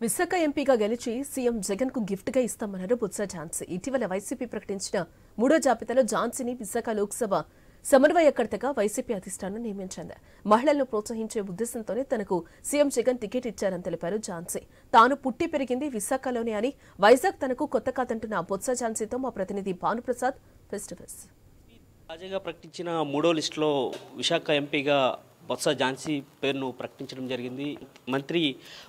విశాఖ ఎంపీగా గెలిచి సీఎం జగన్ కు గిఫ్ట్ గా ఇస్తామన్నారు బొత్స ఝాన్సీ. ఇటీవల వైసీపీ ప్రకటించిన 3వ జాబితాలో ఝాన్సీని విశాఖ లోక్సభ సమన్వయకర్తగా వైసీపీ అధిష్టానం నియమించింది. మహిళలను ప్రోత్సహించే ఉద్దేశంతోనే తనకు సీఎం జగన్ టికెట్ ఇచ్చారని తెలిపారు ఝాన్సీ. తాను పుట్టి పెరిగింది విశాఖలోనే అని వైజాగ్ తనకు కొత్త కాదంటున్న బొత్స ఝాన్సీతో మా ప్రతినిధి భానుప్రసాద్ ఫేస్ టు ఫేస్. తాజాగా ప్రకటించిన 3వ లిస్టులో విశాఖ ఎంపీగా బొత్స ఝాన్సీ పేరును ప్రకటించడం జరిగింది. మంత్రి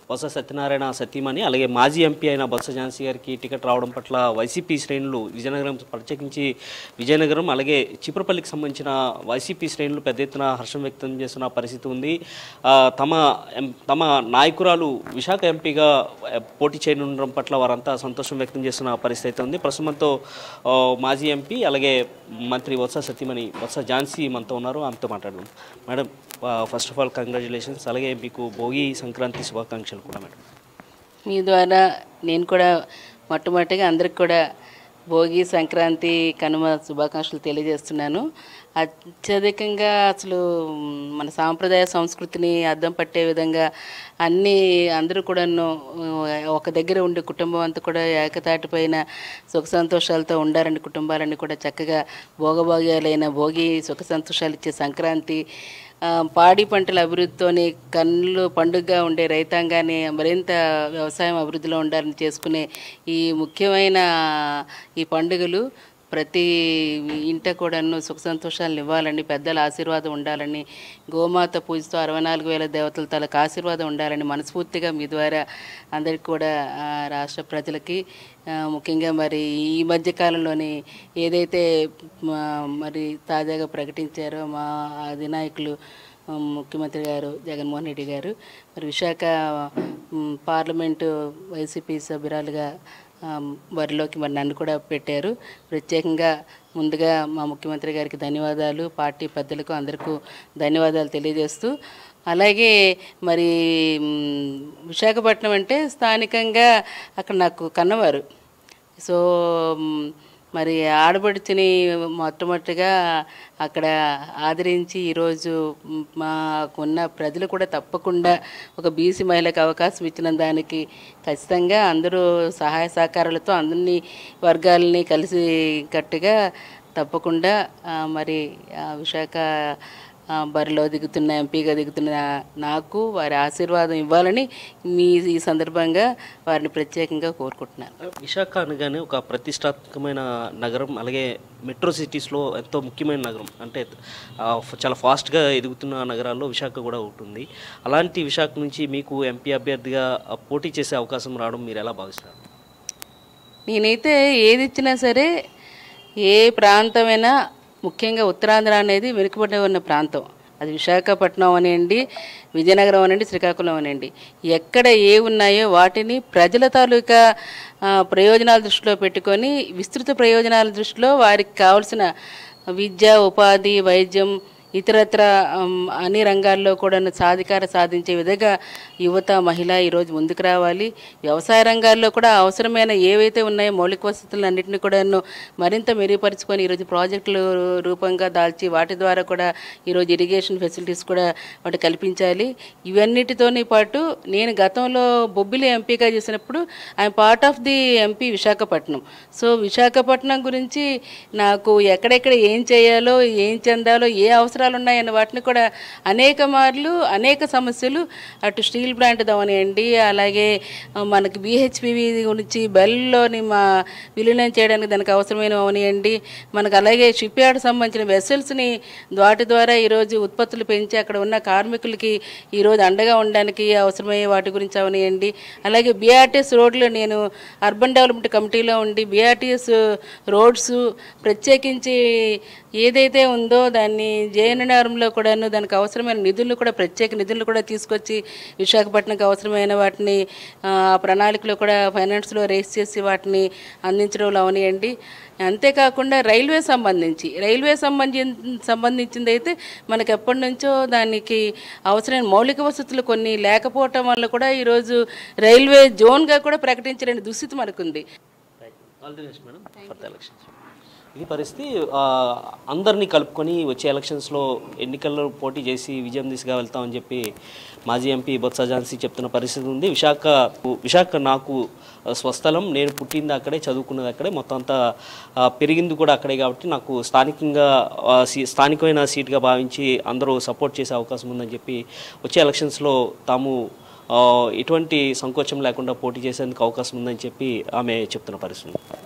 బొత్స సత్యనారాయణ సతీమణి అలాగే మాజీ ఎంపీ అయిన బొత్స ఝాన్సీ గారికి టికెట్ రావడం పట్ల వైసీపీ శ్రేణులు విజయనగరం ప్రత్యేకించి విజయనగరం అలాగే చీపురపల్లికి సంబంధించిన వైసీపీ శ్రేణులు పెద్ద ఎత్తున హర్షం వ్యక్తం చేస్తున్న పరిస్థితి ఉంది. తమ నాయకురాలు విశాఖ ఎంపీగా పోటీ చేయనుండడం పట్ల వారంతా సంతోషం వ్యక్తం చేస్తున్న పరిస్థితి ఉంది. ప్రస్తుతంతో మాజీ ఎంపీ అలాగే మంత్రి బొత్స సతీమణి బొత్స ఝాన్సీ మనతో ఉన్నారు. ఆమెతో మాట్లాడదాం. Madam, first of all congratulations, అలాగే మీకు భోగి సంక్రాంతి శుభాకాంక్షలు కూడా. మేడం, మీ ద్వారా నేను కూడా మొట్టమొదటిగా అందరికి కూడా భోగి సంక్రాంతి కనుమ శుభాకాంక్షలు తెలియజేస్తున్నాను. అత్యధికంగా అసలు మన సాంప్రదాయ సంస్కృతిని అద్దం పట్టే విధంగా అందరూ కూడాను ఒక దగ్గర ఉండే కుటుంబం అంతా కూడా ఏకతాటి పైన సుఖ సంతోషాలతో ఉండాలని, కుటుంబాలన్నీ కూడా చక్కగా భోగభాగ్యాలైన భోగి సుఖ సంతోషాలు ఇచ్చే సంక్రాంతి, పాడి పంటల అభివృద్ధితోని కన్నులు పండుగగా ఉండే రైతాంగాన్ని మరింత వ్యవసాయం అభివృద్ధిలో ఉండాలని చేసుకునే ఈ ముఖ్యమైన ఈ పండుగలు ప్రతి ఇంట కూడాను సుఖ సంతోషాలను ఇవ్వాలని, పెద్దల ఆశీర్వాదం ఉండాలని, గోమాత పూజతో 64,000 దేవతల తలకు ఆశీర్వాదం ఉండాలని మనస్ఫూర్తిగా మీ ద్వారా అందరికీ కూడా రాష్ట్ర ప్రజలకి, ముఖ్యంగా మరి ఈ మధ్యకాలంలోని ఏదైతే మరి తాజాగా ప్రకటించారో మా అధినాయకులు ముఖ్యమంత్రి గారు జగన్మోహన్ రెడ్డి గారు మరి విశాఖ పార్లమెంటు వైసీపీ సభ్యురాలుగా బరిలోకి మరి నన్ను కూడా పెట్టారు. ప్రత్యేకంగా ముందుగా మా ముఖ్యమంత్రి గారికి ధన్యవాదాలు, పార్టీ పెద్దలకు అందరికీ ధన్యవాదాలు తెలియజేస్తూ, అలాగే మరి విశాఖపట్నం అంటే స్థానికంగా అక్కడ నాకు కన్నవారు. సో మరి ఆడబడుచుని మొట్టమొదటిగా అక్కడ ఆదరించి ఈరోజు మాకున్న ప్రజలు కూడా తప్పకుండా ఒక బీసీ మహిళకు అవకాశం ఇచ్చిన దానికి ఖచ్చితంగా అందరూ సహాయ సహకారాలతో అన్ని వర్గాలని కలిసి కట్టుగా తప్పకుండా మరి విశాఖ బరిలో దిగుతున్న ఎంపీగా దిగుతున్న నాకు వారి ఆశీర్వాదం ఇవ్వాలని ఈ సందర్భంగా వారిని ప్రత్యేకంగా కోరుకుంటున్నాను. విశాఖ అనగానే ఒక ప్రతిష్టాత్మకమైన నగరం, అలాగే మెట్రో సిటీస్లో ఎంతో ముఖ్యమైన నగరం, అంటే చాలా ఫాస్ట్గా ఎదుగుతున్న నగరాల్లో విశాఖ కూడా ఉంటుంది. అలాంటి విశాఖ నుంచి మీకు ఎంపీ అభ్యర్థిగా పోటీ చేసే అవకాశం రావడం మీరు ఎలా భావిస్తారు? నేనైతే ఏది ఇచ్చినా సరే, ఏ ప్రాంతమైనా, ముఖ్యంగా ఉత్తరాంధ్ర అనేది వెనుకబడి ఉన్న ప్రాంతం, అది విశాఖపట్నం అనండి, విజయనగరం అనండి, శ్రీకాకుళం అనండి, ఎక్కడ ఏ ఉన్నాయో వాటిని ప్రజల తాలూకా ప్రయోజనాల దృష్టిలో పెట్టుకొని విస్తృత ప్రయోజనాల దృష్టిలో వారికి కావాల్సిన విద్య, ఉపాధి, వైద్యం, ఇతరత్ర అన్ని రంగాల్లో కూడా సాధించే విధంగా యువత, మహిళ ఈరోజు ముందుకు రావాలి. వ్యవసాయ రంగాల్లో కూడా అవసరమైన ఏవైతే ఉన్నాయో మౌలిక వసతులన్నింటినీ కూడా మరింత మెరుగుపరుచుకొని ఈరోజు ప్రాజెక్టులు రూపంగా దాల్చి వాటి ద్వారా కూడా ఈరోజు ఇరిగేషన్ ఫెసిలిటీస్ కూడా వాటి కల్పించాలి. ఇవన్నిటితోని పాటు నేను గతంలో బొబ్బిలి ఎంపీగా చేసినప్పుడు I'm part of the MP Visakhapatnam. So Visakhapatnam గురించి నాకు ఎక్కడెక్కడ ఏం చేయాలో, ఏం చెందాలో, ఏ అవసరాలు ఉన్నాయన్న వాటిని కూడా అనేక మార్లు అనేక సమస్యలు, అటు స్టీల్ ప్లాంట్ అవనివ్వండి, అలాగే మనకి BHPV గురించి బెల్లోని విలీనం చేయడానికి దానికి అవసరమైన అవనివ్వండి, మనకు అలాగే షిప్ యార్డ్ సంబంధించిన వెసల్స్ని వాటి ద్వారా ఈరోజు ఉత్పత్తులు పెంచి అక్కడ ఉన్న కార్మికులకి ఈరోజు అండగా ఉండడానికి అవసరమయ్యే వాటి గురించి అవనివ్వండి, అలాగే BRTS రోడ్లు, నేను అర్బన్ డెవలప్మెంట్ కమిటీలో ఉండి BRTS రోడ్స్ ప్రత్యేకించి ఏదైతే ఉందో దాన్ని జయనగరంలో కూడాను దానికి అవసరమైన నిధులను కూడా, ప్రత్యేక నిధులను కూడా తీసుకొచ్చి విశాఖపట్నంకి అవసరమైన వాటిని ప్రణాళికలో కూడా ఫైనాన్స్లో రేస్ చేసి వాటిని అందించడంలో అవనివ్వండి. అంతేకాకుండా రైల్వే సంబంధించింది అయితే మనకు ఎప్పటి నుంచో దానికి అవసరమైన మౌలిక వసతులు కొన్ని లేకపోవటం వల్ల కూడా ఈరోజు రైల్వే జోన్గా కూడా ప్రకటించలేని దుస్థితి మనకుంది. All the best madam for the elections. ఇది పరిస్థితి. అందరినీ కలుపుకొని వచ్చే ఎలక్షన్స్లో ఎన్నికల్లో పోటీ చేసి విజయం దిశగా వెళ్తామని చెప్పి మాజీ ఎంపీ బొత్స ఝాన్సీ చెప్తున్న పరిస్థితి ఉంది. విశాఖ నాకు స్వస్థలం, నేను పుట్టింది అక్కడే, చదువుకున్నది అక్కడే, మొత్తం అంతా పెరిగింది కూడా అక్కడే, కాబట్టి నాకు స్థానికమైన సీట్గా భావించి అందరూ సపోర్ట్ చేసే అవకాశం ఉందని చెప్పి వచ్చే ఎలక్షన్స్లో తాము ఎటువంటి సంకోచం లేకుండా పోటీ చేసేందుకు అవకాశం ఉందని చెప్పి ఆమె చెప్తున్న పరిస్థితి.